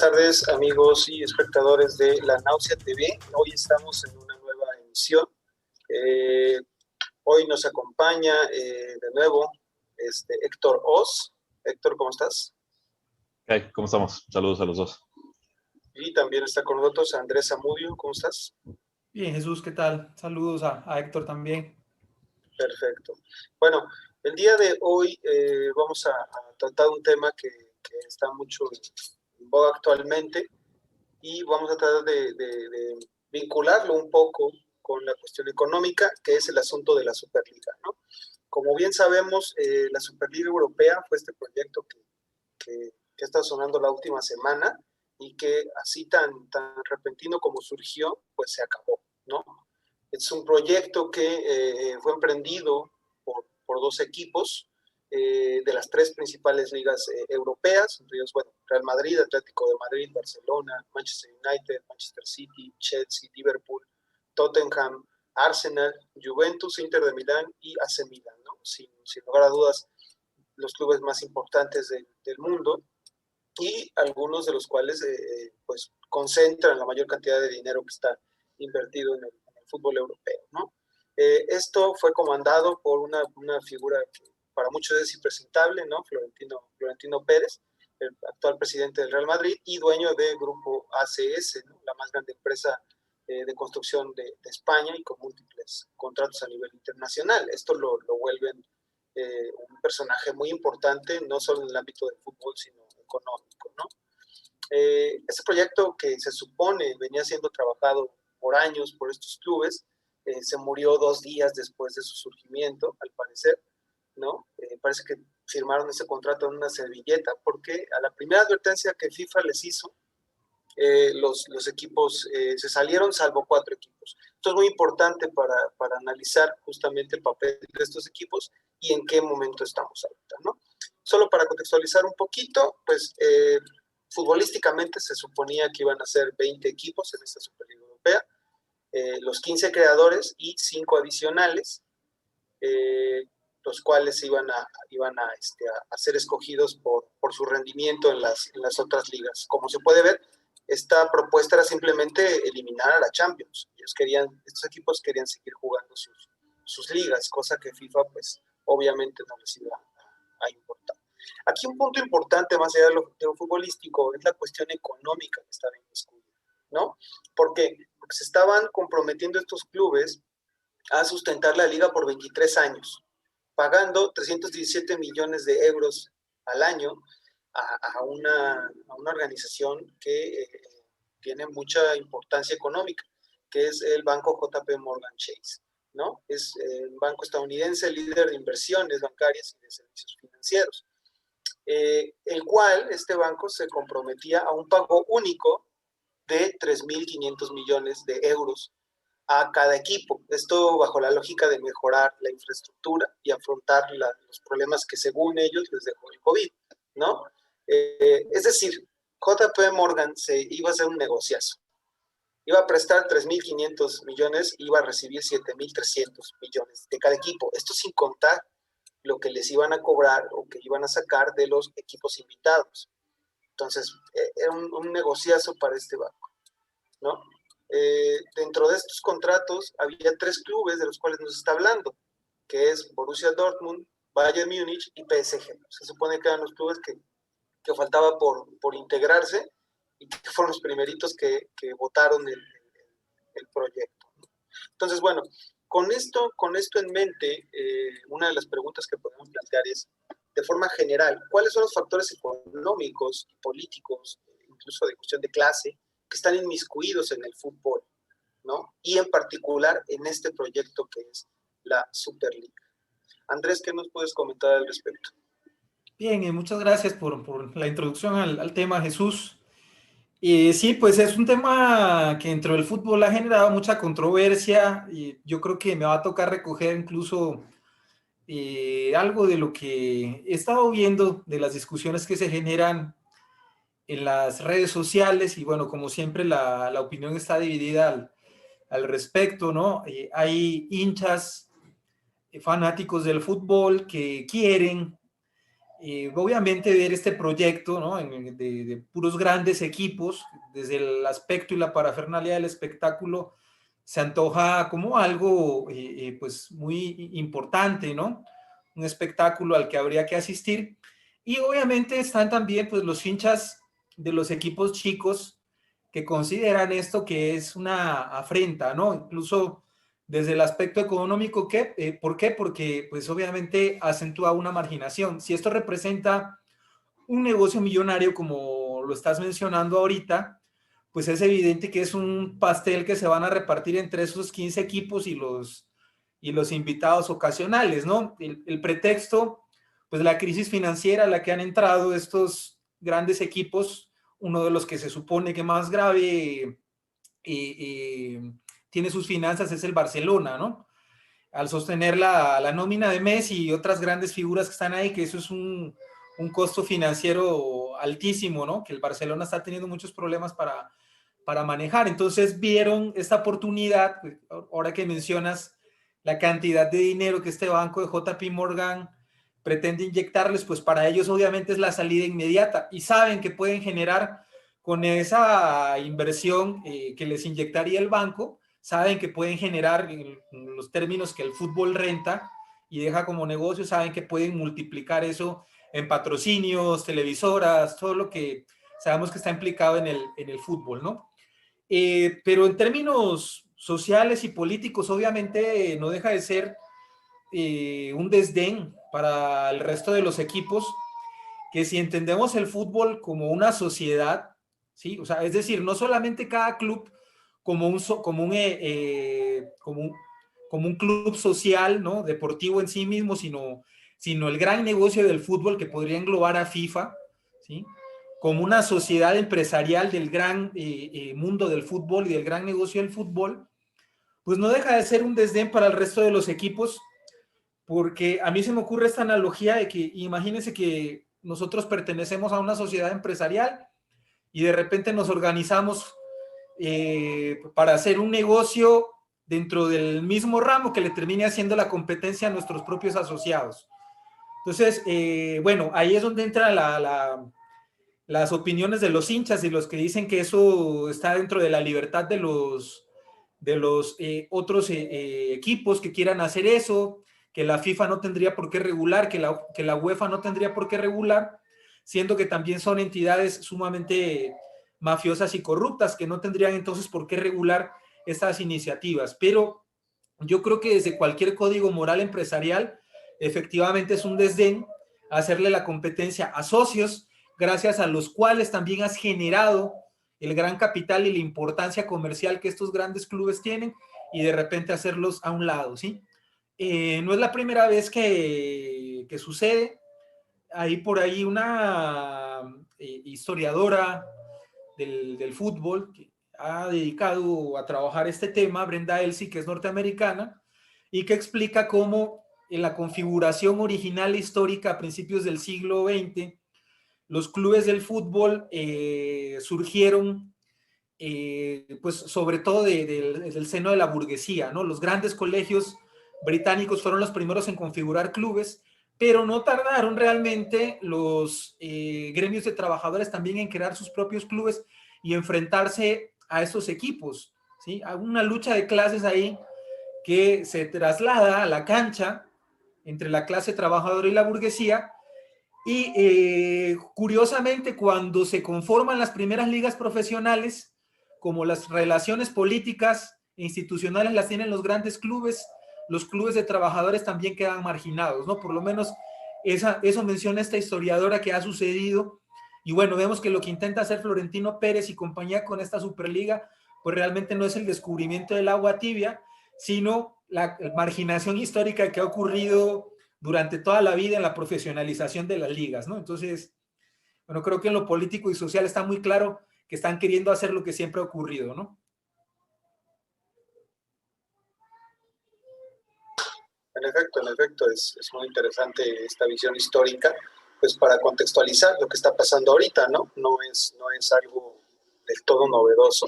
tardes, amigos y espectadores de La Náusea TV. Hoy estamos en una nueva emisión. Hoy nos acompaña de nuevo Héctor Oz. Héctor, ¿cómo estás? Hey, ¿cómo estamos? Saludos a los dos. Y también está con nosotros Andrés Zamudio. ¿Cómo estás? Bien, Jesús, ¿qué tal? Saludos a Héctor también. Perfecto. Bueno, el día de hoy vamos a tratar un tema que está mucho en boga actualmente y vamos a tratar de vincularlo un poco con la cuestión económica, que es el asunto de la Superliga, ¿no? Como bien sabemos, la Superliga Europea fue este proyecto que está sonando la última semana y que así tan repentino como surgió, pues se acabó, ¿no? Es un proyecto que fue emprendido por dos equipos de las tres principales ligas europeas, entre ellos, bueno, Real Madrid, Atlético de Madrid, Barcelona, Manchester United, Manchester City, Chelsea, Liverpool, Tottenham, Arsenal, Juventus, Inter de Milán y AC Milan, ¿no? Sin lugar a dudas, los clubes más importantes del mundo y algunos de los cuales pues concentran la mayor cantidad de dinero que está invertido en el fútbol europeo, ¿no? Esto fue comandado por una figura que para muchos es impresentable, ¿no? Florentino Pérez, el actual presidente del Real Madrid y dueño del grupo ACS, ¿no? La más grande empresa de construcción de España y con múltiples contratos a nivel internacional. Esto lo vuelven un personaje muy importante, no solo en el ámbito del fútbol, sino económico, ¿no? Este proyecto que se supone venía siendo trabajado por años por estos clubes, se murió 2 días después de su surgimiento, al parecer, ¿no? Parece que firmaron ese contrato en una servilleta, porque a la primera advertencia que FIFA les hizo, los equipos se salieron, salvo 4 equipos. Esto es muy importante para analizar justamente el papel de estos equipos y en qué momento estamos ahorita, ¿no? Solo para contextualizar un poquito, pues futbolísticamente se suponía que iban a ser 20 equipos en esta Superliga Europea, los 15 creadores y 5 adicionales, los cuales iban a ser escogidos por su rendimiento en las otras ligas. Como se puede ver, esta propuesta era simplemente eliminar a la Champions. Estos equipos querían seguir jugando sus ligas, cosa que FIFA pues obviamente no les iba a importar. Aquí un punto importante, más allá de lo futbolístico, es la cuestión económica que estaba inmiscuida, ¿no? ¿Por qué? Porque se estaban comprometiendo estos clubes a sustentar la liga por 23 años, pagando 317 millones de euros al año a una organización que tiene mucha importancia económica, que es el banco JP Morgan Chase, ¿no? Es un banco estadounidense líder de inversiones bancarias y de servicios financieros, el cual este banco se comprometía a un pago único de 3.500 millones de euros a cada equipo. Esto bajo la lógica de mejorar la infraestructura y afrontar los problemas que según ellos les dejó el COVID, ¿no? Es decir, JP Morgan se iba a hacer un negociazo. Iba a prestar 3.500 millones, iba a recibir 7.300 millones de cada equipo. Esto sin contar lo que les iban a cobrar o que iban a sacar de los equipos invitados. Entonces, era un negociazo para este banco, ¿no? Dentro de estos contratos había 3 clubes de los cuales nos está hablando, que es Borussia Dortmund, Bayern Múnich y PSG. Se supone que eran los clubes que faltaba por integrarse y que fueron los primeritos que votaron el proyecto. Entonces, bueno, con esto en mente, una de las preguntas que podemos plantear es, de forma general, ¿cuáles son los factores económicos, políticos, incluso de cuestión de clase, que están inmiscuidos en el fútbol, ¿no? Y en particular en este proyecto que es la Superliga? Andrés, ¿qué nos puedes comentar al respecto? Bien, muchas gracias por la introducción al tema, Jesús. Sí, pues es un tema que dentro del fútbol ha generado mucha controversia y yo creo que me va a tocar recoger incluso algo de lo que he estado viendo, de las discusiones que se generan en las redes sociales y bueno, como siempre la opinión está dividida al respecto, ¿no? Hay hinchas fanáticos del fútbol que quieren Obviamente ver este proyecto, ¿no? de puros grandes equipos, desde el aspecto y la parafernalia del espectáculo, se antoja como algo pues muy importante, ¿no? Un espectáculo al que habría que asistir. Y obviamente están también pues los hinchas de los equipos chicos que consideran esto que es una afrenta, ¿no? Incluso desde el aspecto económico, ¿por qué? Porque pues obviamente acentúa una marginación. Si esto representa un negocio millonario como lo estás mencionando ahorita, pues es evidente que es un pastel que se van a repartir entre esos 15 equipos y los invitados ocasionales, ¿no? El pretexto, pues la crisis financiera a la que han entrado estos grandes equipos, uno de los que se supone que más grave tiene sus finanzas es el Barcelona, ¿no? Al sostener la nómina de Messi y otras grandes figuras que están ahí, que eso es un costo financiero altísimo, ¿no? Que el Barcelona está teniendo muchos problemas para manejar. Entonces vieron esta oportunidad, ahora que mencionas la cantidad de dinero que este banco de JP Morgan pretende inyectarles, pues para ellos obviamente es la salida inmediata y saben que pueden generar con esa inversión que les inyectaría el banco, saben que pueden generar en los términos que el fútbol renta y deja como negocio, saben que pueden multiplicar eso en patrocinios, televisoras, todo lo que sabemos que está implicado en el fútbol, ¿no? Pero en términos sociales y políticos, obviamente no deja de ser un desdén para el resto de los equipos, que si entendemos el fútbol como una sociedad, ¿sí? O sea, es decir, no solamente cada club como un club social, ¿no? Deportivo en sí mismo, sino el gran negocio del fútbol que podría englobar a FIFA, ¿sí? Como una sociedad empresarial del gran mundo del fútbol y del gran negocio del fútbol, pues no deja de ser un desdén para el resto de los equipos, porque a mí se me ocurre esta analogía de que imagínense que nosotros pertenecemos a una sociedad empresarial y de repente nos organizamos para hacer un negocio dentro del mismo ramo que le termine haciendo la competencia a nuestros propios asociados. Entonces, bueno, ahí es donde entran las opiniones de los hinchas y los que dicen que eso está dentro de la libertad de los otros equipos que quieran hacer eso, que la FIFA no tendría por qué regular, que la UEFA no tendría por qué regular, siendo que también son entidades sumamente mafiosas y corruptas que no tendrían entonces por qué regular estas iniciativas. Pero yo creo que desde cualquier código moral empresarial, efectivamente es un desdén hacerle la competencia a socios, gracias a los cuales también has generado el gran capital y la importancia comercial que estos grandes clubes tienen y de repente hacerlos a un lado, ¿sí? No es la primera vez que sucede. Hay por ahí una historiadora del fútbol que ha dedicado a trabajar este tema, Brenda Elsie, que es norteamericana, y que explica cómo en la configuración original histórica a principios del siglo XX, los clubes del fútbol surgieron pues sobre todo del seno de la burguesía, ¿no? Los grandes colegios británicos fueron los primeros en configurar clubes, pero no tardaron realmente los gremios de trabajadores también en crear sus propios clubes y enfrentarse a estos equipos, ¿sí? Hay una lucha de clases ahí que se traslada a la cancha entre la clase trabajadora y la burguesía. Y curiosamente, cuando se conforman las primeras ligas profesionales, como las relaciones políticas e institucionales las tienen los clubes de trabajadores también quedan marginados, ¿no? Por lo menos eso menciona esta historiadora que ha sucedido. Y bueno, vemos que lo que intenta hacer Florentino Pérez y compañía con esta Superliga, pues realmente no es el descubrimiento del agua tibia, sino la marginación histórica que ha ocurrido durante toda la vida en la profesionalización de las ligas, ¿no? Entonces, bueno, creo que en lo político y social está muy claro que están queriendo hacer lo que siempre ha ocurrido, ¿no? En efecto, es muy interesante esta visión histórica, pues para contextualizar lo que está pasando ahorita, ¿no? No es algo del todo novedoso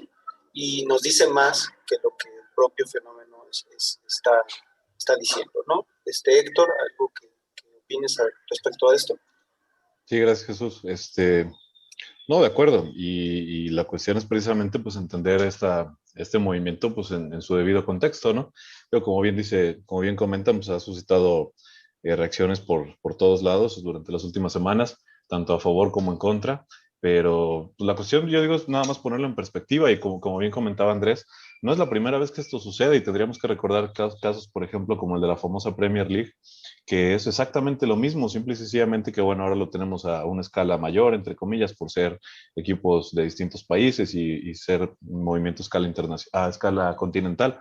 y nos dice más que lo que el propio fenómeno está diciendo, ¿no? Héctor, ¿algo que opines respecto a esto? Sí, gracias, Jesús. No, de acuerdo. Y la cuestión es precisamente pues entender este movimiento pues en su debido contexto, ¿no? Pero como bien dice, como bien comentan, pues ha suscitado reacciones por todos lados durante las últimas semanas, tanto a favor como en contra. Pero pues, la cuestión, yo digo, es nada más ponerlo en perspectiva y como bien comentaba Andrés, no es la primera vez que esto sucede y tendríamos que recordar casos, por ejemplo, como el de la famosa Premier League, que es exactamente lo mismo, simple y sencillamente que, bueno, ahora lo tenemos a una escala mayor, entre comillas, por ser equipos de distintos países y ser un movimiento a escala, a escala continental.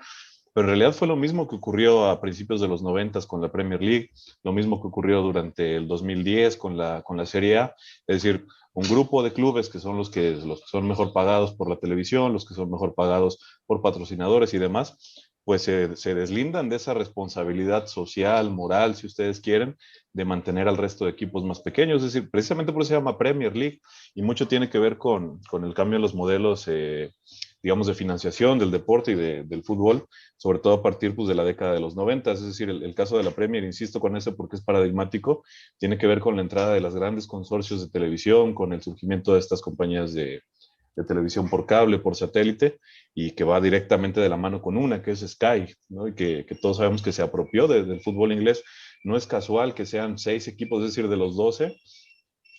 Pero en realidad fue lo mismo que ocurrió a principios de los 90 con la Premier League, lo mismo que ocurrió durante el 2010 con la Serie A, es decir, un grupo de clubes que son los que son mejor pagados por la televisión, los que son mejor pagados por patrocinadores y demás, pues se deslindan de esa responsabilidad social, moral, si ustedes quieren, de mantener al resto de equipos más pequeños. Es decir, precisamente por eso se llama Premier League y mucho tiene que ver con el cambio en los modelos, digamos, de financiación del deporte y del fútbol, sobre todo a partir pues, de la década de los 90. Es decir, el caso de la Premier, insisto con eso porque es paradigmático, tiene que ver con la entrada de los grandes consorcios de televisión, con el surgimiento de estas compañías de televisión por cable, por satélite, y que va directamente de la mano con una, que es Sky, ¿no? Y que todos sabemos que se apropió del fútbol inglés. No es casual que sean 6 equipos, es decir, de los 12,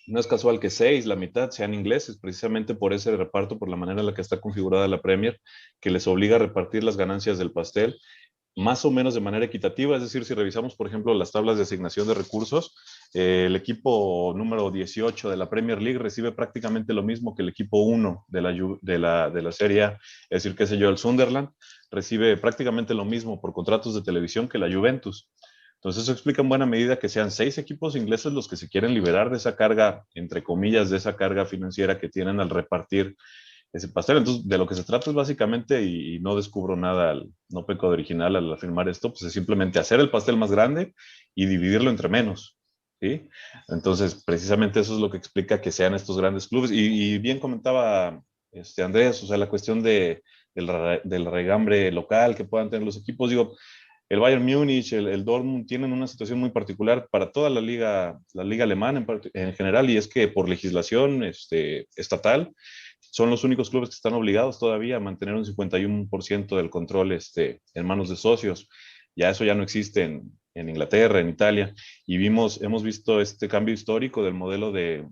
no es casual que 6, la mitad, sean ingleses, precisamente por ese reparto, por la manera en la que está configurada la Premier, que les obliga a repartir las ganancias del pastel más o menos de manera equitativa. Es decir, si revisamos, por ejemplo, las tablas de asignación de recursos, el equipo número 18 de la Premier League recibe prácticamente lo mismo que el equipo 1 de la Serie A. Es decir, qué sé yo, el Sunderland recibe prácticamente lo mismo por contratos de televisión que la Juventus. Entonces eso explica en buena medida que sean 6 equipos ingleses los que se quieren liberar de esa carga, entre comillas, de esa carga financiera que tienen al repartir ese pastel. Entonces, de lo que se trata es básicamente, y no descubro nada, no peco de original al afirmar esto, pues es simplemente hacer el pastel más grande y dividirlo entre menos, ¿sí? Entonces, precisamente eso es lo que explica que sean estos grandes clubes. Y bien comentaba Andrés, o sea, la cuestión del regambre local que puedan tener los equipos, digo, el Bayern Múnich, el Dortmund tienen una situación muy particular para toda la liga alemana en general, y es que por legislación estatal son los únicos clubes que están obligados todavía a mantener un 51% del control en manos de socios. Ya eso ya no existe en Inglaterra, en Italia, y hemos visto este cambio histórico del modelo de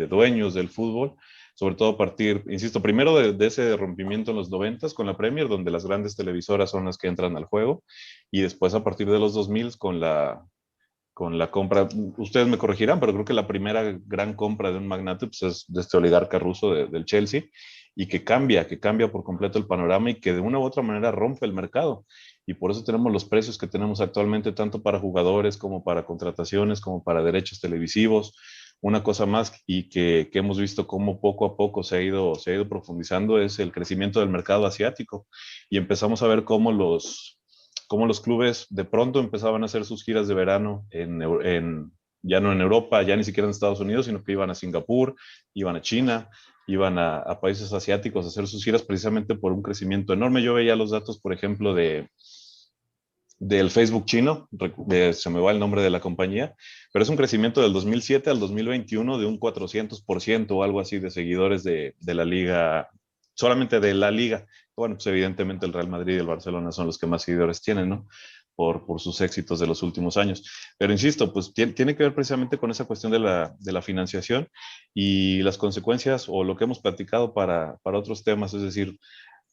dueños del fútbol, sobre todo a partir, insisto, primero de ese rompimiento en los 90 con la Premier, donde las grandes televisoras son las que entran al juego, y después a partir de los 2000 con la compra, ustedes me corregirán, pero creo que la primera gran compra de un magnate pues, es de este oligarca ruso del Chelsea, y que cambia por completo el panorama y que de una u otra manera rompe el mercado. Y por eso tenemos los precios que tenemos actualmente, tanto para jugadores como para contrataciones, como para derechos televisivos. Una cosa más y que hemos visto cómo poco a poco se ha ido profundizando es el crecimiento del mercado asiático. Y empezamos a ver cómo los clubes de pronto empezaban a hacer sus giras de verano ya no en Europa, ya ni siquiera en Estados Unidos, sino que iban a Singapur, iban a China, iban a países asiáticos a hacer sus giras precisamente por un crecimiento enorme. Yo veía los datos, por ejemplo, del Facebook chino, se me va el nombre de la compañía, pero es un crecimiento del 2007 al 2021 de un 400% o algo así de seguidores de la liga, solamente de la liga. Bueno, pues evidentemente el Real Madrid y el Barcelona son los que más seguidores tienen, ¿no? Por sus éxitos de los últimos años. Pero insisto, pues tiene que ver precisamente con esa cuestión de la financiación y las consecuencias o lo que hemos platicado para otros temas, es decir,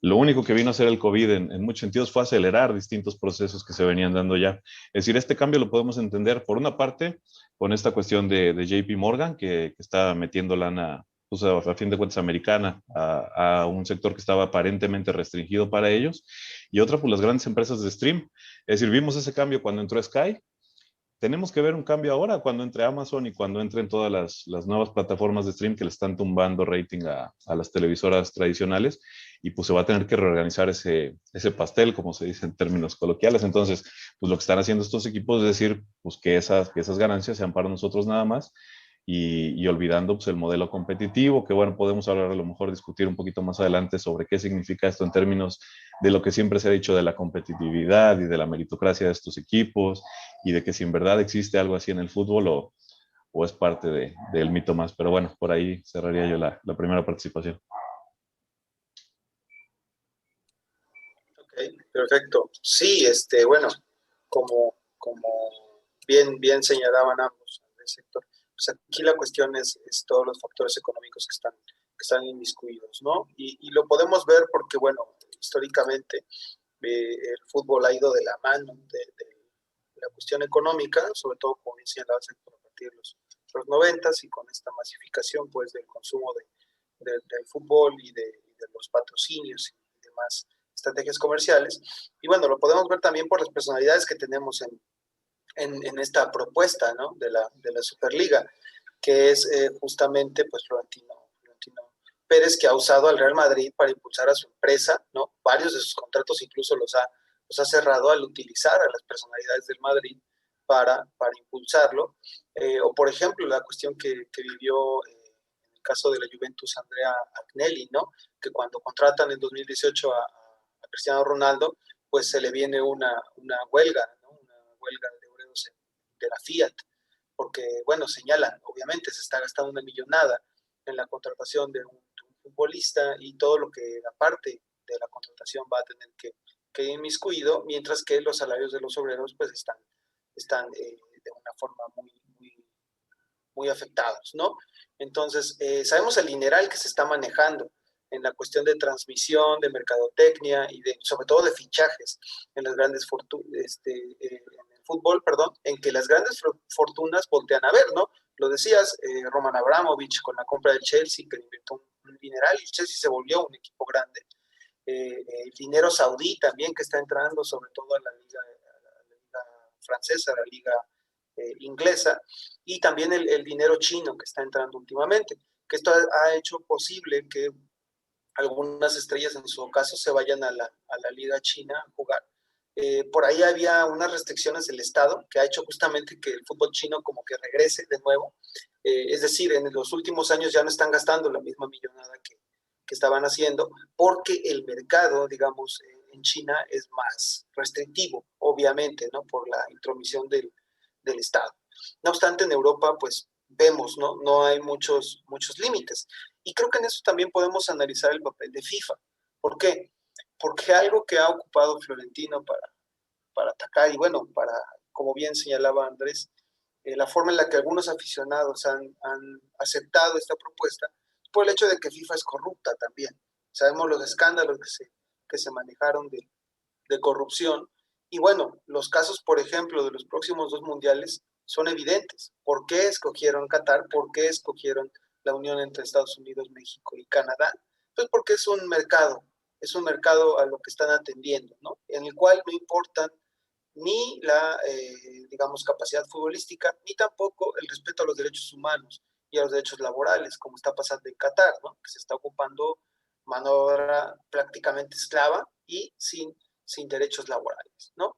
lo único que vino a hacer el COVID en muchos sentidos fue acelerar distintos procesos que se venían dando ya. Es decir, este cambio lo podemos entender, por una parte, con esta cuestión de JP Morgan, que está metiendo lana, pues, a fin de cuentas, americana, a un sector que estaba aparentemente restringido para ellos, y otra, pues las grandes empresas de stream. Es decir, vimos ese cambio cuando entró Sky. Tenemos que ver un cambio ahora cuando entre Amazon y cuando entren todas las nuevas plataformas de stream que le están tumbando rating a las televisoras tradicionales, y pues se va a tener que reorganizar ese pastel, como se dice en términos coloquiales. Entonces, pues lo que están haciendo estos equipos es decir, pues que esas ganancias sean para nosotros nada más, y olvidando pues el modelo competitivo, que bueno, podemos hablar, a lo mejor discutir un poquito más adelante sobre qué significa esto en términos de lo que siempre se ha dicho de la competitividad y de la meritocracia de estos equipos, y de que si en verdad existe algo así en el fútbol o es parte del mito más. Pero bueno, por ahí cerraría yo la primera participación. Ok, perfecto. Sí, bueno, como bien señalaban ambos del sector, pues aquí la cuestión es todos los factores económicos que están inmiscuidos, ¿no? Y lo podemos ver porque, bueno, históricamente el fútbol ha ido de la mano de la cuestión económica, sobre todo, como bien señalabas, a partir de los 90s y con esta masificación, pues, del consumo del fútbol y de los patrocinios y demás estrategias comerciales. Y bueno, lo podemos ver también por las personalidades que tenemos en esta propuesta, ¿no? de la Superliga, que es justamente pues Florentino Pérez, que ha usado al Real Madrid para impulsar a su empresa, ¿no? Varios de sus contratos incluso los ha cerrado al utilizar a las personalidades del Madrid para impulsarlo. O por ejemplo, la cuestión que vivió en el caso de la Juventus Andrea Agnelli, ¿no? Que cuando contratan en 2018 a Cristiano Ronaldo, pues se le viene una huelga, ¿no? Una huelga de obreros de la Fiat, porque, bueno, señalan, obviamente se está gastando una millonada en la contratación de un futbolista y todo lo que aparte de la contratación va a tener que inmiscuido, mientras que los salarios de los obreros pues están de una forma muy afectados, ¿no? Entonces, sabemos el dineral que se está manejando en la cuestión de transmisión, de mercadotecnia y sobre todo de fichajes en las grandes en el fútbol, perdón, en que las grandes fortunas voltean a ver, ¿no? Lo decías, Roman Abramovich con la compra del Chelsea, que invirtió un dineral y el Chelsea se volvió un equipo grande. El dinero saudí también que está entrando, sobre todo a la liga francesa, a la liga inglesa, y también el dinero chino que está entrando últimamente, que esto ha hecho posible que algunas estrellas en su caso se vayan a la liga china a jugar. Por ahí había unas restricciones del Estado que ha hecho justamente que el fútbol chino como que regrese de nuevo. Es decir, en los últimos años ya no están gastando la misma millonada que estaban haciendo porque el mercado, digamos, en China es más restrictivo, obviamente, ¿no? Por la intromisión del Estado. No obstante, en Europa, pues vemos, ¿no? No hay muchos límites. Y creo que en eso también podemos analizar el papel de FIFA. ¿Por qué? Porque algo que ha ocupado Florentino para atacar, y bueno, como bien señalaba Andrés, la forma en la que algunos aficionados han aceptado esta propuesta, por el hecho de que FIFA es corrupta también. Sabemos los escándalos que se manejaron de corrupción. Y bueno, los casos, por ejemplo, de los próximos 2 mundiales son evidentes. ¿Por qué escogieron Qatar? ¿Por qué escogieron la unión entre Estados Unidos, México y Canadá? Pues porque es un mercado a lo que están atendiendo, ¿no? En el cual no importan ni la, digamos, capacidad futbolística, ni tampoco el respeto a los derechos humanos y a los derechos laborales, como está pasando en Qatar, ¿no? Que se está ocupando mano de obra prácticamente esclava y sin derechos laborales, ¿no?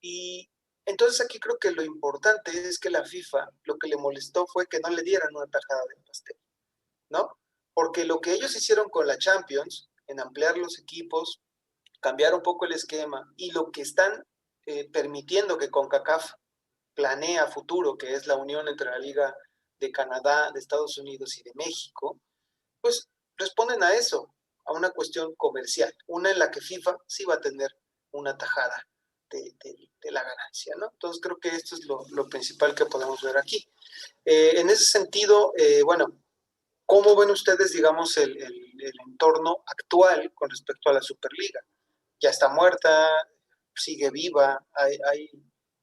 Y entonces aquí creo que lo importante es que la FIFA lo que le molestó fue que no le dieran una tajada del pastel, ¿no? Porque lo que ellos hicieron con la Champions, en ampliar los equipos, cambiar un poco el esquema, y lo que están permitiendo que CONCACAF planea futuro, que es la unión entre la Liga de Canadá, de Estados Unidos y de México, pues responden a eso, a una cuestión comercial, una en la que FIFA sí va a tener una tajada de la ganancia, ¿no? Entonces creo que esto es lo principal que podemos ver aquí. En ese sentido, bueno, ¿cómo ven ustedes, digamos, el entorno actual con respecto a la Superliga? ¿Ya está muerta? ¿Sigue viva?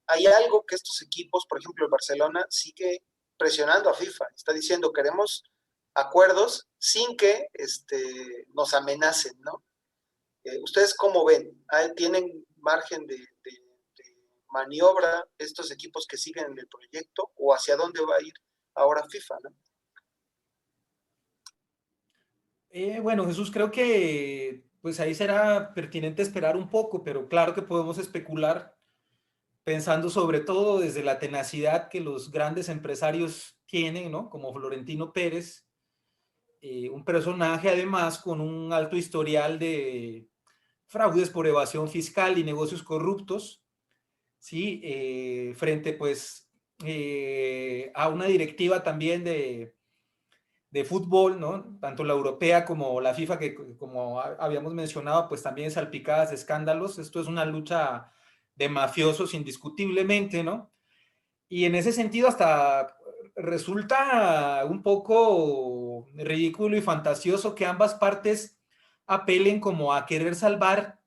¿Hay algo que estos equipos, por ejemplo el Barcelona, sigue presionando a FIFA? Está diciendo, queremos acuerdos sin que nos amenacen, ¿no? ¿Ustedes cómo ven? ¿Tienen margen de maniobra estos equipos que siguen en el proyecto o hacia dónde va a ir ahora FIFA, ¿no? Bueno, Jesús, creo que pues ahí será pertinente esperar un poco, pero claro que podemos especular pensando sobre todo desde la tenacidad que los grandes empresarios tienen, ¿no? Como Florentino Pérez, un personaje además con un alto historial de fraudes por evasión fiscal y negocios corruptos, ¿sí? Frente pues a una directiva también de fútbol, ¿no? Tanto la europea como la FIFA, que como habíamos mencionado, pues también salpicadas de escándalos. Esto es una lucha de mafiosos indiscutiblemente, ¿no? Y en ese sentido hasta resulta un poco ridículo y fantasioso que ambas partes apelen como a querer salvar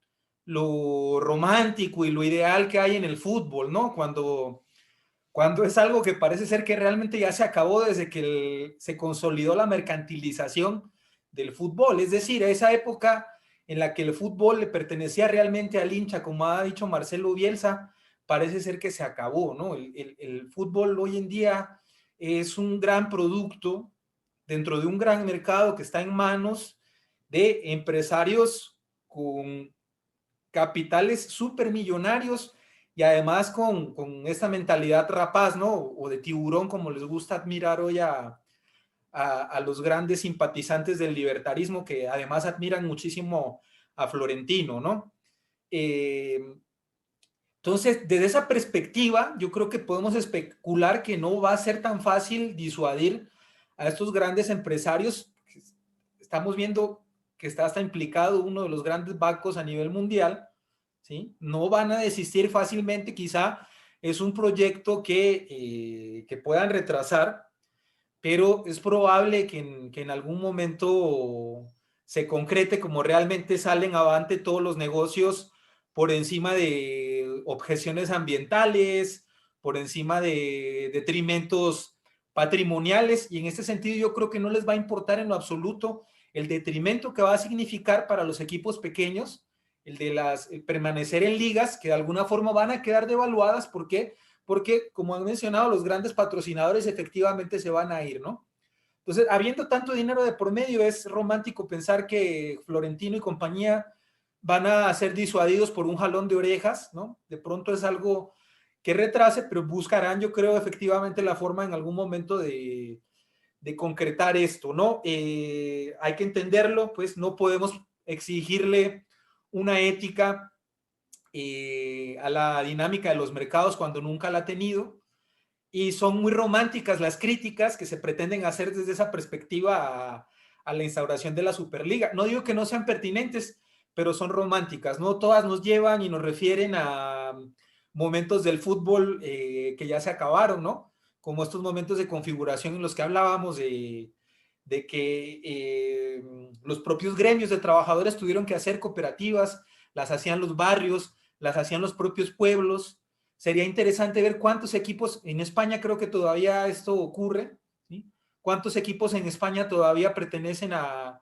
lo romántico y lo ideal que hay en el fútbol, ¿no? Cuando es algo que parece ser que realmente ya se acabó desde que se consolidó la mercantilización del fútbol. Es decir, a esa época en la que el fútbol le pertenecía realmente al hincha, como ha dicho Marcelo Bielsa, parece ser que se acabó, ¿no? El fútbol hoy en día es un gran producto dentro de un gran mercado que está en manos de empresarios con capitales supermillonarios y además con esta mentalidad rapaz, ¿no? O de tiburón, como les gusta admirar hoy a los grandes simpatizantes del libertarismo, que además admiran muchísimo a Florentino, ¿no? Entonces, desde esa perspectiva, yo creo que podemos especular que no va a ser tan fácil disuadir a estos grandes empresarios. Estamos viendo que está hasta implicado uno de los grandes bancos a nivel mundial, ¿sí? No van a desistir fácilmente, quizá es un proyecto que puedan retrasar, pero es probable que en algún momento se concrete como realmente salen avante todos los negocios por encima de objeciones ambientales, por encima de detrimentos patrimoniales, y en este sentido yo creo que no les va a importar en lo absoluto el detrimento que va a significar para los equipos pequeños, el permanecer en ligas que de alguna forma van a quedar devaluadas. ¿Por qué? Porque, como han mencionado, los grandes patrocinadores efectivamente se van a ir, ¿no? Entonces, habiendo tanto dinero de por medio, es romántico pensar que Florentino y compañía van a ser disuadidos por un jalón de orejas, ¿no? De pronto es algo que retrase, pero buscarán, yo creo, efectivamente la forma en algún momento de concretar esto, ¿no? Hay que entenderlo, pues no podemos exigirle una ética a la dinámica de los mercados cuando nunca la ha tenido, y son muy románticas las críticas que se pretenden hacer desde esa perspectiva a la instauración de la Superliga. No digo que no sean pertinentes, pero son románticas, ¿no? Todas nos llevan y nos refieren a momentos del fútbol que ya se acabaron, ¿no? Como estos momentos de configuración en los que hablábamos de que los propios gremios de trabajadores tuvieron que hacer cooperativas, las hacían los barrios, las hacían los propios pueblos. Sería interesante ver cuántos equipos, en España creo que todavía esto ocurre, ¿sí? Cuántos equipos en España todavía pertenecen a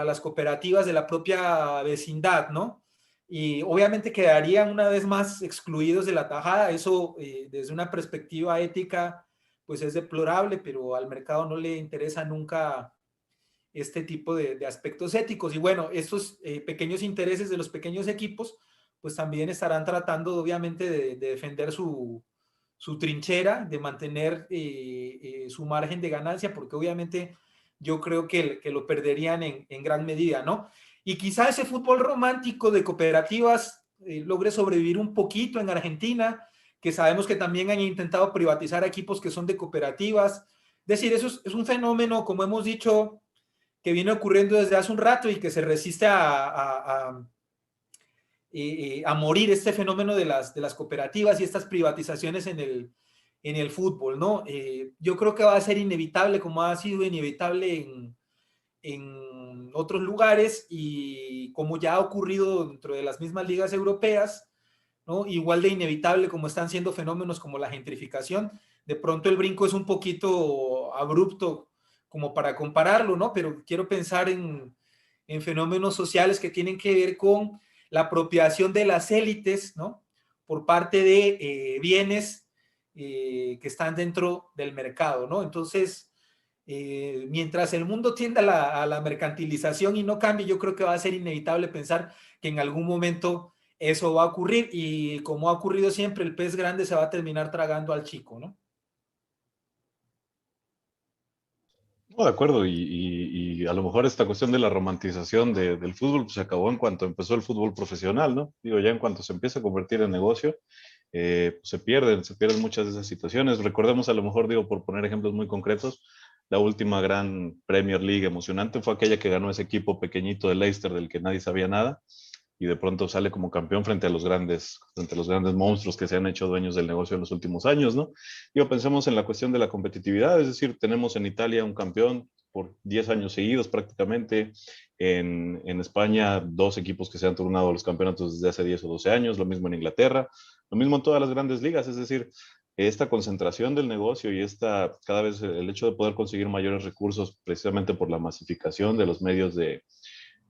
las cooperativas de la propia vecindad, ¿no? Y obviamente quedarían una vez más excluidos de la tajada. Eso desde una perspectiva ética pues es deplorable, pero al mercado no le interesa nunca este tipo de aspectos éticos. Y bueno, estos pequeños intereses de los pequeños equipos pues también estarán tratando obviamente de defender su trinchera, de mantener su margen de ganancia, porque obviamente yo creo que lo perderían en gran medida, ¿no? Y quizá ese fútbol romántico de cooperativas logre sobrevivir un poquito en Argentina, que sabemos que también han intentado privatizar equipos que son de cooperativas. Es decir, eso es un fenómeno, como hemos dicho, que viene ocurriendo desde hace un rato y que se resiste a morir, este fenómeno de las cooperativas y estas privatizaciones en el fútbol, ¿no? Yo creo que va a ser inevitable, como ha sido inevitable en otros lugares y como ya ha ocurrido dentro de las mismas ligas europeas, ¿no? Igual de inevitable como están siendo fenómenos como la gentrificación. De pronto el brinco es un poquito abrupto como para compararlo, ¿no? Pero quiero pensar en fenómenos sociales que tienen que ver con la apropiación de las élites, ¿no? Por parte de bienes que están dentro del mercado, ¿no? Entonces, mientras el mundo tienda a la mercantilización y no cambie, yo creo que va a ser inevitable pensar que en algún momento eso va a ocurrir, y como ha ocurrido siempre, el pez grande se va a terminar tragando al chico, ¿no? No, de acuerdo, y a lo mejor esta cuestión de la romantización del fútbol pues, se acabó en cuanto empezó el fútbol profesional, ¿no? Digo, ya en cuanto se empieza a convertir en negocio, se pierden muchas de esas situaciones. Recordemos a lo mejor, digo, por poner ejemplos muy concretos, la última gran Premier League emocionante fue aquella que ganó ese equipo pequeñito de Leicester del que nadie sabía nada y de pronto sale como campeón frente a los grandes monstruos que se han hecho dueños del negocio en los últimos años, ¿no? Digo, pensemos en la cuestión de la competitividad, es decir, tenemos en Italia un campeón por 10 años seguidos prácticamente, en España 2 equipos que se han turnado a los campeonatos desde hace 10 o 12 años, lo mismo en Inglaterra, lo mismo en todas las grandes ligas, es decir, esta concentración del negocio y cada vez el hecho de poder conseguir mayores recursos precisamente por la masificación de los medios de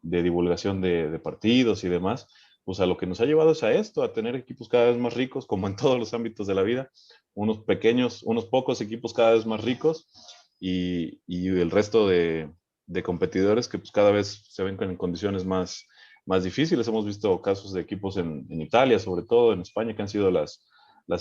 divulgación de partidos y demás, pues a lo que nos ha llevado es a esto, a tener equipos cada vez más ricos, como en todos los ámbitos de la vida, unos pocos equipos cada vez más ricos y el resto de competidores que pues cada vez se ven en condiciones más difíciles. Hemos visto casos de equipos en Italia, sobre todo en España, que han sido las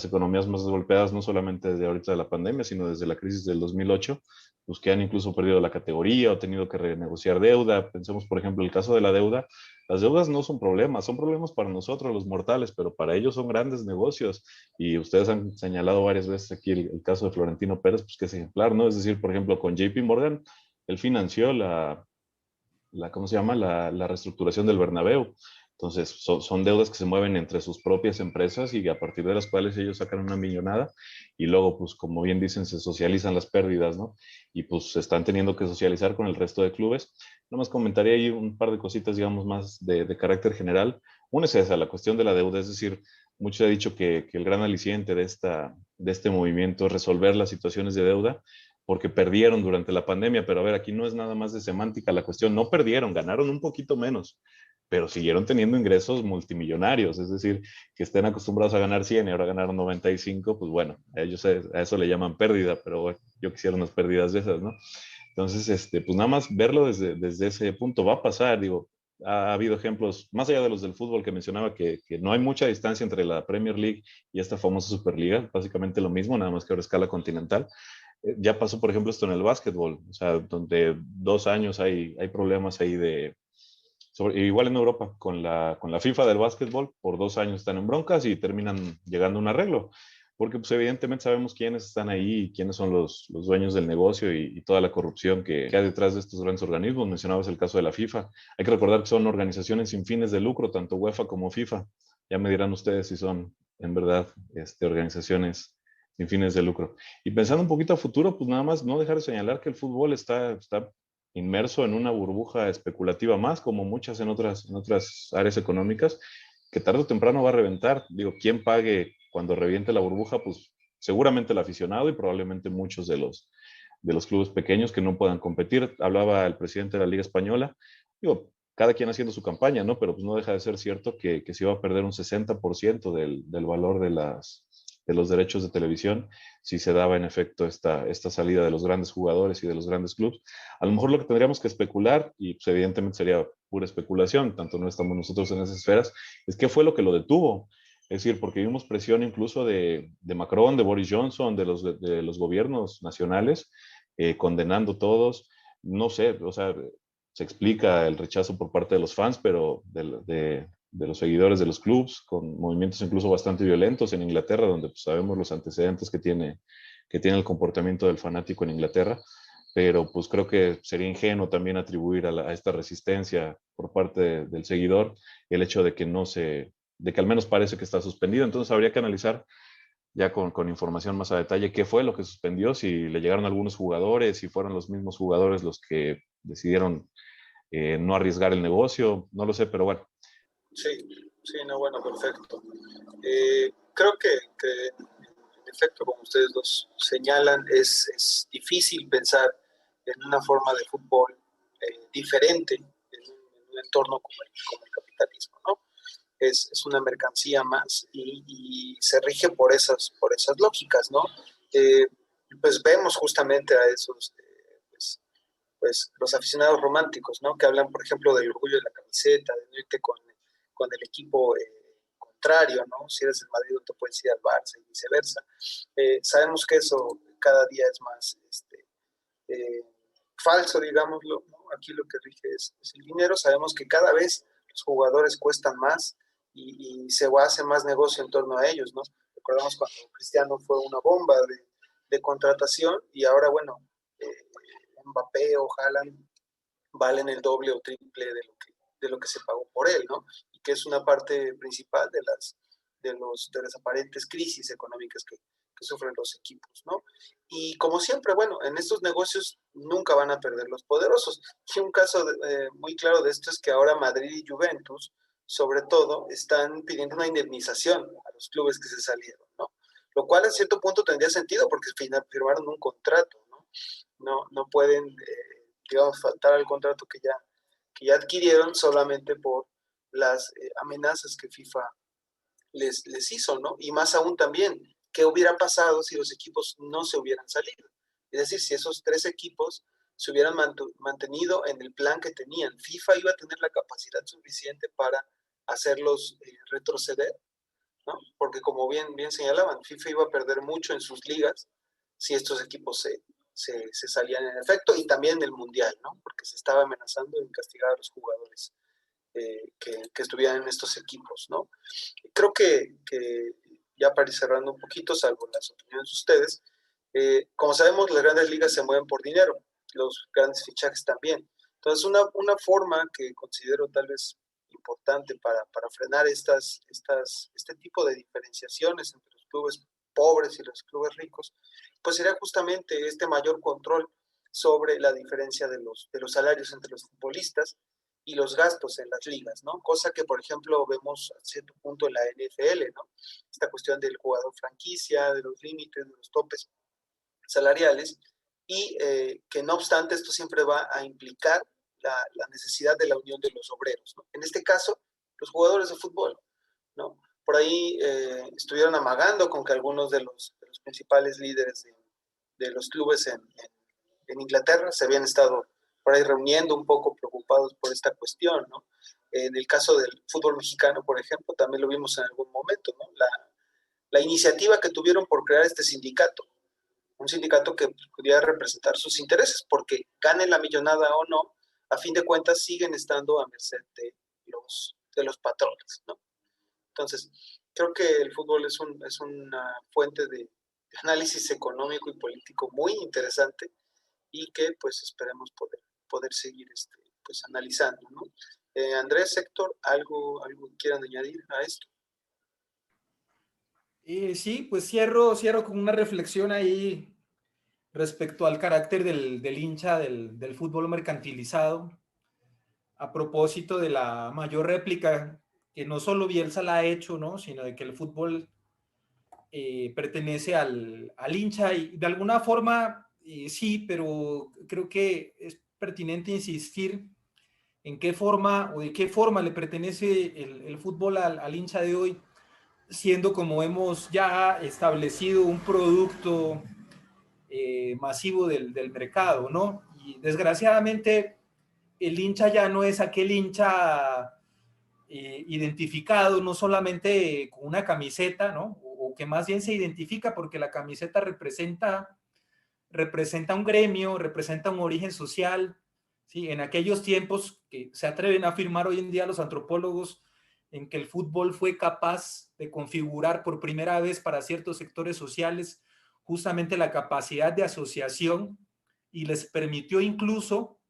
economías más golpeadas, no solamente desde ahorita de la pandemia, sino desde la crisis del 2008, pues que han incluso perdido la categoría o tenido que renegociar deuda. Pensemos, por ejemplo, el caso de la deuda. Las deudas no son problemas para nosotros los mortales, pero para ellos son grandes negocios. Y ustedes han señalado varias veces aquí el caso de Florentino Pérez, pues que es ejemplar, ¿no? Es decir, por ejemplo, con JP Morgan, él financió ¿cómo se llama? La reestructuración del Bernabéu. Entonces, son deudas que se mueven entre sus propias empresas y a partir de las cuales ellos sacan una millonada y luego, pues, como bien dicen, se socializan las pérdidas, ¿no? Y pues se están teniendo que socializar con el resto de clubes. Nada más comentaría ahí un par de cositas, digamos, más de carácter general. Una es esa, la cuestión de la deuda, es decir, mucho ha dicho que el gran aliciente de este movimiento es resolver las situaciones de deuda porque perdieron durante la pandemia, pero a ver, aquí no es nada más de semántica la cuestión, no perdieron, ganaron un poquito menos, pero siguieron teniendo ingresos multimillonarios, es decir, que estén acostumbrados a ganar 100 y ahora ganaron 95, pues bueno, ellos a eso le llaman pérdida, pero bueno, yo quisiera unas pérdidas de esas, ¿no? Entonces, pues nada más verlo desde ese punto va a pasar, digo, ha habido ejemplos, más allá de los del fútbol que mencionaba, que no hay mucha distancia entre la Premier League y esta famosa Superliga, básicamente lo mismo, nada más que ahora a escala continental. Ya pasó, por ejemplo, esto en el básquetbol, o sea, donde 2 años hay problemas ahí igual en Europa, con la FIFA del básquetbol, por 2 años están en broncas y terminan llegando a un arreglo, porque pues evidentemente sabemos quiénes están ahí y quiénes son los dueños del negocio y toda la corrupción que hay detrás de estos grandes organismos. Mencionabas el caso de la FIFA. Hay que recordar que son organizaciones sin fines de lucro, tanto UEFA como FIFA. Ya me dirán ustedes si son en verdad organizaciones sin fines de lucro. Y pensando un poquito a futuro, pues nada más no dejar de señalar que el fútbol está inmerso en una burbuja especulativa más, como muchas en otras áreas económicas, que tarde o temprano va a reventar. Digo, ¿quién pague cuando reviente la burbuja? Pues seguramente el aficionado y probablemente muchos de los clubes pequeños que no puedan competir. Hablaba el presidente de la Liga Española, digo, cada quien haciendo su campaña, ¿no? Pero pues no deja de ser cierto que se iba a perder un 60% del valor de los derechos de televisión si se daba en efecto esta salida de los grandes jugadores y de los grandes clubes. A lo mejor lo que tendríamos que especular, y pues evidentemente sería pura especulación, tanto no estamos nosotros en esas esferas, es qué fue lo que lo detuvo. Es decir, porque vimos presión incluso de Macron, de Boris Johnson, de los gobiernos nacionales, condenando todos. No sé, o sea, se explica el rechazo por parte de los fans, pero de los seguidores de los clubes, con movimientos incluso bastante violentos en Inglaterra, donde pues, sabemos los antecedentes que tiene el comportamiento del fanático en Inglaterra, pero pues creo que sería ingenuo también atribuir a esta resistencia por parte del seguidor el hecho de que al menos parece que está suspendido. Entonces habría que analizar ya con información más a detalle qué fue lo que suspendió, si le llegaron algunos jugadores, si fueron los mismos jugadores los que decidieron no arriesgar el negocio, no lo sé, pero bueno. Sí, sí, no, bueno, perfecto. Creo que en efecto, como ustedes dos señalan, es difícil pensar en una forma de fútbol diferente en un entorno como el capitalismo, ¿no? Es una mercancía más y se rige por esas lógicas, ¿no? Pues vemos justamente a esos, pues los aficionados románticos, ¿no? Que hablan, por ejemplo, del orgullo de la camiseta, de no irte con el equipo contrario, ¿no? Si eres del Madrid no te puedes ir al Barça y viceversa. Sabemos que eso cada día es más eh, falso, digámoslo, ¿no? Aquí lo que rige es el dinero. Sabemos que cada vez los jugadores cuestan más y se hace más negocio en torno a ellos, ¿no? recordamos cuando Cristiano fue una bomba de contratación, y ahora, bueno, Mbappé o Haaland valen el doble o triple de lo que se pagó por él, ¿no? Y que es una parte principal de las aparentes crisis económicas que sufren los equipos, ¿no? Y como siempre, bueno, en estos negocios nunca van a perder los poderosos. Y un caso muy claro de esto es que ahora Madrid y Juventus, sobre todo, están pidiendo una indemnización a los clubes que se salieron, ¿no? Lo cual en cierto punto tendría sentido porque firmaron un contrato, ¿no? No pueden, digamos, faltar al contrato que ya adquirieron solamente por las amenazas que FIFA les hizo, ¿no? Y más aún también, ¿qué hubiera pasado si los equipos no se hubieran salido? Es decir, si esos 3 equipos se hubieran mantenido en el plan que tenían, FIFA iba a tener la capacidad suficiente para hacerlos retroceder, ¿no? Porque como bien señalaban, FIFA iba a perder mucho en sus ligas si estos equipos se salían en efecto, y también en el Mundial, ¿no? Porque se estaba amenazando en castigar a los jugadores que estuvieran en estos equipos, ¿no? Creo que ya para ir cerrando un poquito, salvo las opiniones de ustedes, como sabemos, las grandes ligas se mueven por dinero, los grandes fichajes también. Entonces, una forma que considero tal vez importante para frenar este tipo de diferenciaciones entre los clubes pobres y los clubes ricos, pues sería justamente este mayor control sobre la diferencia de los salarios entre los futbolistas y los gastos en las ligas, ¿no? Cosa que, por ejemplo, vemos a cierto punto en la NFL, ¿no? Esta cuestión del jugador franquicia, de los límites, de los topes salariales, y que no obstante esto siempre va a implicar la necesidad de la unión de los obreros, ¿no? En este caso, los jugadores de fútbol, ¿no? Por ahí estuvieron amagando con que algunos de los principales líderes de los clubes en Inglaterra se habían estado por ahí reuniendo un poco preocupados por esta cuestión, ¿no? En el caso del fútbol mexicano, por ejemplo, también lo vimos en algún momento, ¿no? La iniciativa que tuvieron por crear este sindicato, un sindicato que pudiera representar sus intereses, porque gane la millonada o no, a fin de cuentas siguen estando a merced de los patrones, ¿no? Entonces, creo que el fútbol es una fuente de análisis económico y político muy interesante, y que pues esperemos poder seguir pues analizando, ¿no? Andrés, Héctor, ¿algo quieran añadir a esto? Sí, pues cierro con una reflexión ahí respecto al carácter del hincha del fútbol mercantilizado, a propósito de la mayor réplica que no solo Bielsa la ha hecho, ¿no? Sino de que el fútbol pertenece al hincha, y de alguna forma sí, pero creo que es pertinente insistir en qué forma o de qué forma le pertenece el fútbol al hincha de hoy, siendo, como hemos ya establecido, un producto masivo del mercado, ¿no? Y desgraciadamente el hincha ya no es aquel hincha identificado no solamente con una camiseta, ¿no? O que más bien se identifica porque la camiseta representa un gremio, representa un origen social, ¿sí? En aquellos tiempos que se atreven a afirmar hoy en día los antropólogos, en que el fútbol fue capaz de configurar por primera vez para ciertos sectores sociales justamente la capacidad de asociación, y les permitió incluso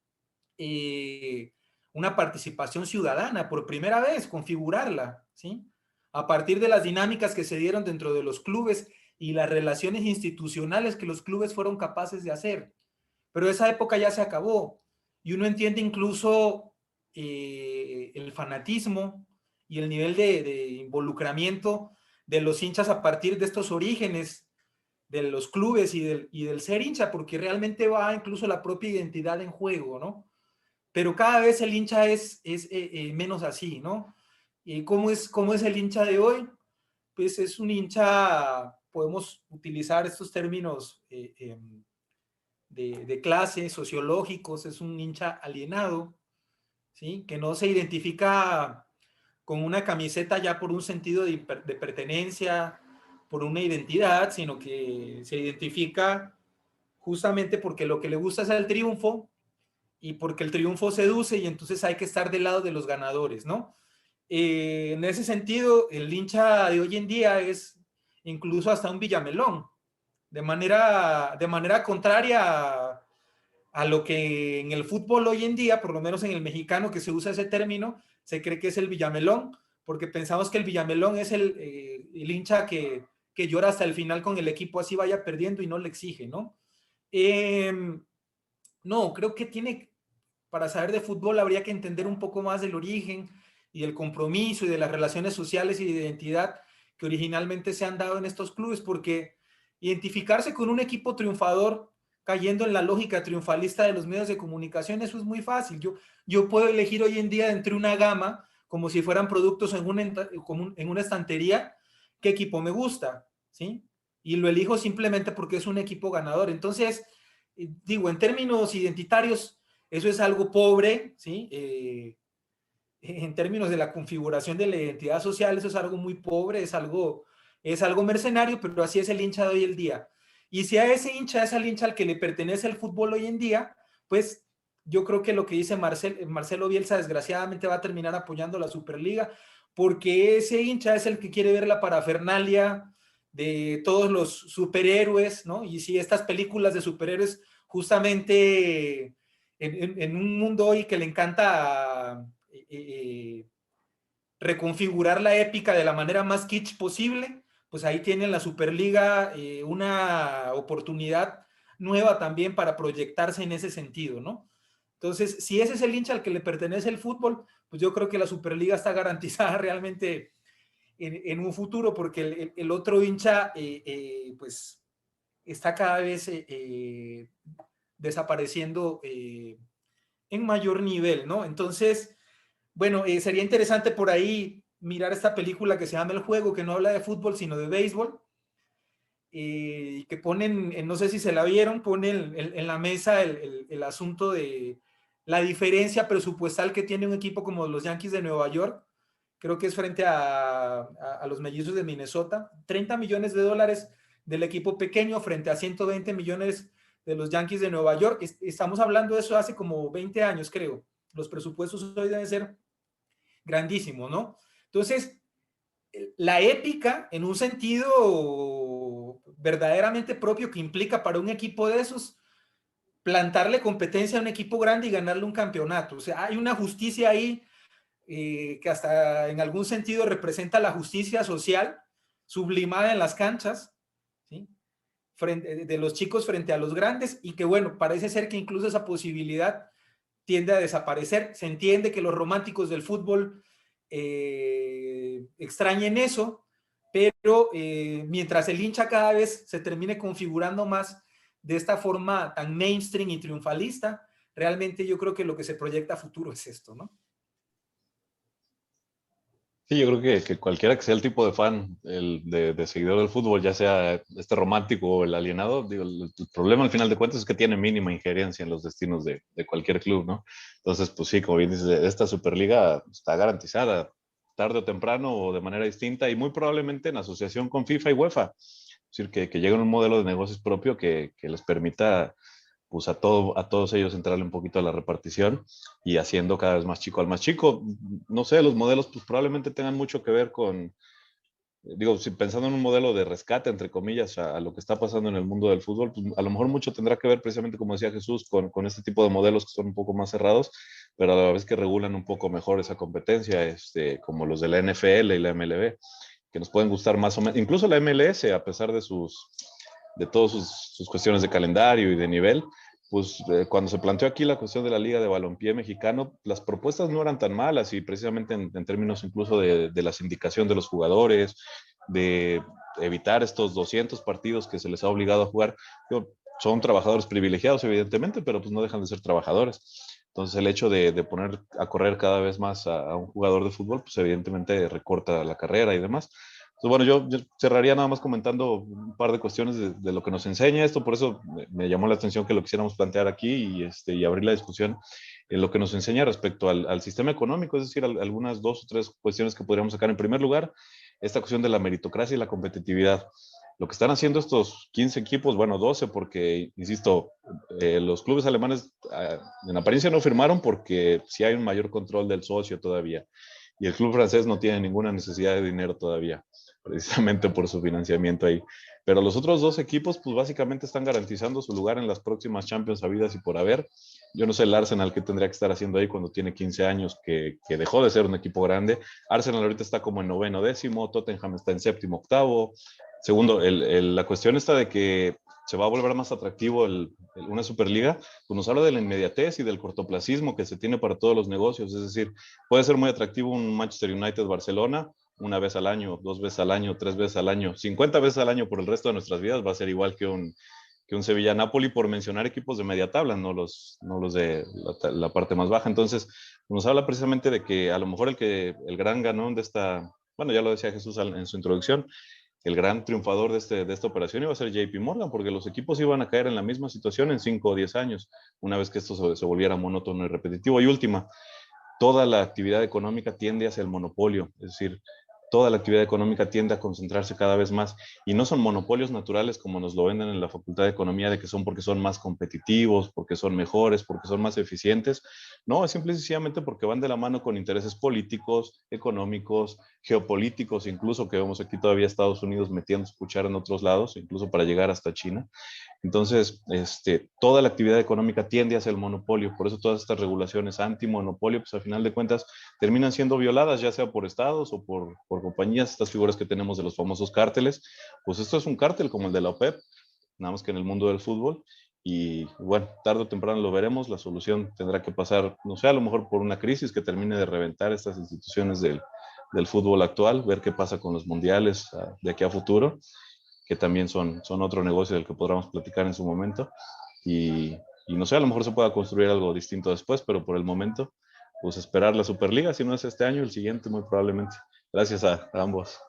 una participación ciudadana, por primera vez configurarla, ¿sí? A partir de las dinámicas que se dieron dentro de los clubes y las relaciones institucionales que los clubes fueron capaces de hacer. Pero esa época ya se acabó, y uno entiende incluso el fanatismo y el nivel de involucramiento de los hinchas a partir de estos orígenes de los clubes y del ser hincha, porque realmente va incluso la propia identidad en juego, ¿no? Pero cada vez el hincha es menos así, ¿no? ¿Y cómo es el hincha de hoy? Pues es un hincha, podemos utilizar estos términos de clase, sociológicos, es un hincha alienado, ¿sí? Que no se identifica con una camiseta ya por un sentido de pertenencia, por una identidad, sino que se identifica justamente porque lo que le gusta es el triunfo, y porque el triunfo seduce, y entonces hay que estar del lado de los ganadores, ¿no? En ese sentido, el hincha de hoy en día es incluso hasta un Villamelón, de manera contraria a lo que en el fútbol hoy en día, por lo menos en el mexicano que se usa ese término, se cree que es el Villamelón, porque pensamos que el Villamelón es el hincha que llora hasta el final con el equipo, así vaya perdiendo y no le exige, ¿no? No, creo que para saber de fútbol habría que entender un poco más del origen y del compromiso y de las relaciones sociales y de identidad que originalmente se han dado en estos clubes, porque identificarse con un equipo triunfador cayendo en la lógica triunfalista de los medios de comunicación, eso es muy fácil. Yo puedo elegir hoy en día entre una gama, como si fueran productos en una estantería, qué equipo me gusta, ¿sí? Y lo elijo simplemente porque es un equipo ganador. Entonces, digo, en términos identitarios, eso es algo pobre, ¿sí? En términos de la configuración de la identidad social, eso es algo muy pobre, es algo mercenario, pero así es el hincha de hoy en día. Y si a ese hincha es al hincha al que le pertenece el fútbol hoy en día, pues yo creo que lo que dice Marcelo Bielsa desgraciadamente va a terminar apoyando la Superliga, porque ese hincha es el que quiere ver la parafernalia de todos los superhéroes, ¿no? Y si estas películas de superhéroes justamente en un mundo hoy que le encanta reconfigurar la épica de la manera más kitsch posible, pues ahí tienen la Superliga una oportunidad nueva también para proyectarse en ese sentido, ¿no? Entonces, si ese es el hincha al que le pertenece el fútbol, pues yo creo que la Superliga está garantizada realmente en un futuro, porque el otro hincha, pues, está cada vez desapareciendo en mayor nivel, ¿no? Entonces, bueno, sería interesante por ahí mirar esta película que se llama El Juego, que no habla de fútbol, sino de béisbol, y que ponen, no sé si se la vieron, ponen en la mesa el asunto de la diferencia presupuestal que tiene un equipo como los Yankees de Nueva York, creo que es frente a los Mellizos de Minnesota, 30 millones de dólares del equipo pequeño frente a 120 millones de los Yankees de Nueva York. Estamos hablando de eso hace como 20 años, creo. Los presupuestos hoy deben ser grandísimos, ¿no? Entonces, la épica, en un sentido verdaderamente propio que implica para un equipo de esos, plantarle competencia a un equipo grande y ganarle un campeonato. O sea, hay una justicia ahí que hasta en algún sentido representa la justicia social sublimada en las canchas, ¿sí? De los chicos frente a los grandes, y que bueno, parece ser que incluso esa posibilidad tiende a desaparecer. Se entiende que los románticos del fútbol extrañen eso, pero mientras el hincha cada vez se termine configurando más de esta forma tan mainstream y triunfalista, realmente yo creo que lo que se proyecta a futuro es esto, ¿no? Sí, yo creo que cualquiera que sea el tipo de fan, de seguidor del fútbol, ya sea este romántico o el alienado, digo, el problema al final de cuentas es que tiene mínima injerencia en los destinos de cualquier club, ¿no? Entonces, pues sí, como bien dices, esta Superliga está garantizada tarde o temprano o de manera distinta y muy probablemente en asociación con FIFA y UEFA. Es decir, que lleguen a un modelo de negocios propio que les permita pues a todos ellos entrarle un poquito a la repartición y haciendo cada vez más chico al más chico. No sé, los modelos pues probablemente tengan mucho que ver con, digo, si pensando en un modelo de rescate, entre comillas, a lo que está pasando en el mundo del fútbol, pues a lo mejor mucho tendrá que ver precisamente, como decía Jesús, con este tipo de modelos que son un poco más cerrados, pero a la vez que regulan un poco mejor esa competencia, como los de la NFL y la MLB, que nos pueden gustar más o menos, incluso la MLS, a pesar de todas sus cuestiones de calendario y de nivel, pues cuando se planteó aquí la cuestión de la Liga de Balompié Mexicano, las propuestas no eran tan malas y precisamente en términos incluso de la sindicación de los jugadores, de evitar estos 200 partidos que se les ha obligado a jugar. Son trabajadores privilegiados, evidentemente, pero pues no dejan de ser trabajadores. Entonces el hecho de poner a correr cada vez más a un jugador de fútbol, pues evidentemente recorta la carrera y demás. Entonces, bueno, yo cerraría nada más comentando un par de cuestiones de lo que nos enseña esto, por eso me llamó la atención que lo quisiéramos plantear aquí y abrir la discusión en lo que nos enseña respecto al sistema económico, es decir, algunas 2 o 3 cuestiones que podríamos sacar. En primer lugar, esta cuestión de la meritocracia y la competitividad. Lo que están haciendo estos 15 equipos, bueno, 12, porque, insisto, los clubes alemanes en apariencia no firmaron porque sí hay un mayor control del socio todavía. y el club francés no tiene ninguna necesidad de dinero todavía, precisamente por su financiamiento ahí. Pero los otros dos equipos, pues básicamente están garantizando su lugar en las próximas Champions habidas y por haber. Yo no sé el Arsenal qué tendría que estar haciendo ahí cuando tiene 15 años, que dejó de ser un equipo grande. Arsenal ahorita está como en 9º, 10º, Tottenham está en 7º, 8º. Segundo, la cuestión está de que se va a volver más atractivo una Superliga, pues nos habla de la inmediatez y del cortoplacismo que se tiene para todos los negocios. Es decir, puede ser muy atractivo un Manchester United-Barcelona, una vez al año, 2 veces al año, 3 veces al año, 50 veces al año por el resto de nuestras vidas, va a ser igual que un Sevilla-Napoli, por mencionar equipos de media tabla, no los de la parte más baja. Entonces, nos habla precisamente de que a lo mejor el gran ganón de esta, bueno, ya lo decía Jesús en su introducción, el gran triunfador de esta operación iba a ser JP Morgan, porque los equipos iban a caer en la misma situación en 5 o 10 años, una vez que esto se volviera monótono y repetitivo. Y última, toda la actividad económica tiende hacia el monopolio, es decir, toda la actividad económica tiende a concentrarse cada vez más y no son monopolios naturales como nos lo venden en la Facultad de Economía, de que son porque son más competitivos, porque son mejores, porque son más eficientes. No, es simple y sencillamente porque van de la mano con intereses políticos, económicos, geopolíticos, incluso que vemos aquí todavía Estados Unidos metiendo su cuchara en otros lados, incluso para llegar hasta China. Entonces, toda la actividad económica tiende hacia el monopolio, por eso todas estas regulaciones antimonopolio, pues al final de cuentas terminan siendo violadas, ya sea por estados o por compañías, estas figuras que tenemos de los famosos cárteles. Pues esto es un cártel como el de la OPEP, nada más que en el mundo del fútbol. Y bueno, tarde o temprano lo veremos, la solución tendrá que pasar, no sé, a lo mejor por una crisis que termine de reventar estas instituciones del fútbol actual, ver qué pasa con los mundiales de aquí a futuro, que también son otro negocio del que podamos platicar en su momento. Y no sé, a lo mejor se pueda construir algo distinto después, pero por el momento, pues esperar la Superliga, si no es este año, el siguiente muy probablemente. Gracias a ambos.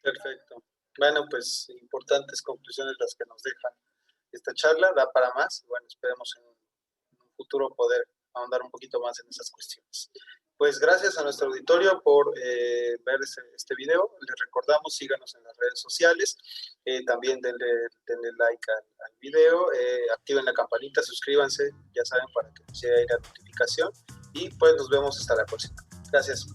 Perfecto. Bueno, pues importantes conclusiones las que nos dejan esta charla, da para más. Bueno, esperemos en un futuro poder ahondar un poquito más en esas cuestiones. Pues gracias a nuestro auditorio por ver este video. Les recordamos, síganos en las redes sociales. También denle like al video. Activen la campanita, suscríbanse, ya saben, para que les llegue la notificación. Y pues nos vemos hasta la próxima. Gracias.